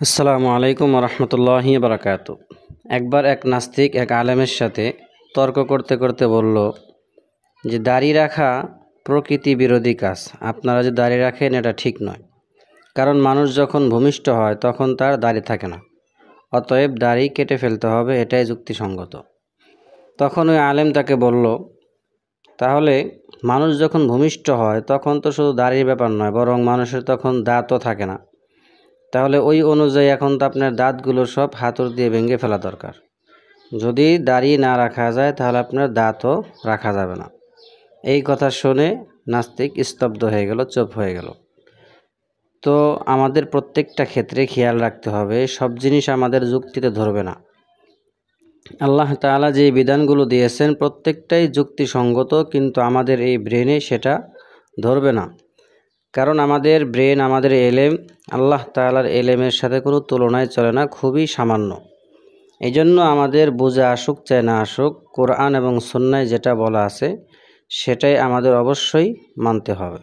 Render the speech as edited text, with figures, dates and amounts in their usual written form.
আসসালামু আলাইকুম রহমতুল্লাহি বারাকাতু। একবার এক নাস্তিক এক আলেমের সাথে তর্ক করতে করতে বলল যে দাড়ি রাখা প্রকৃতি বিরোধী কাজ। আপনারা যে দাড়ি রাখেন এটা ঠিক নয়, কারণ মানুষ যখন ভূমিষ্ঠ হয় তখন তার দাড়ি থাকে না, অতএব দাড়ি কেটে ফেলতে হবে, এটাই যুক্তিসঙ্গত। তখন ওই আলেম তাকে বলল, তাহলে মানুষ যখন ভূমিষ্ঠ হয় তখন তো শুধু দাড়ির ব্যাপার নয়, বরং মানুষের তখন দাঁতও থাকে না। তাহলে ওই অনুযায়ী এখন তো আপনার দাঁতগুলো সব হাতুড় দিয়ে ভেঙে ফেলা দরকার। যদি দাড়ি না রাখা যায় তাহলে আপনার দাঁতও রাখা যাবে না। এই কথা শুনে নাস্তিক স্তব্ধ হয়ে গেল, চুপ হয়ে গেল। তো আমাদের প্রত্যেকটা ক্ষেত্রে খেয়াল রাখতে হবে, সব জিনিস আমাদের যুক্তিতে ধরবে না। আল্লাহ তাআলা যে বিধানগুলো দিয়েছেন প্রত্যেকটাই যুক্তিসঙ্গত, কিন্তু আমাদের এই ব্রেনে সেটা ধরবে না। কারণ আমাদের ব্রেন, আমাদের এলেম আল্লাহ তাআলার এলেমের সাথে কোনো তুলনায় চলে না, খুবই সামান্য। এই জন্য আমাদের বুঝে আসুক চাই না আসুক, কোরআন এবং সুন্নায় যেটা বলা আছে সেটাই আমাদের অবশ্যই মানতে হবে।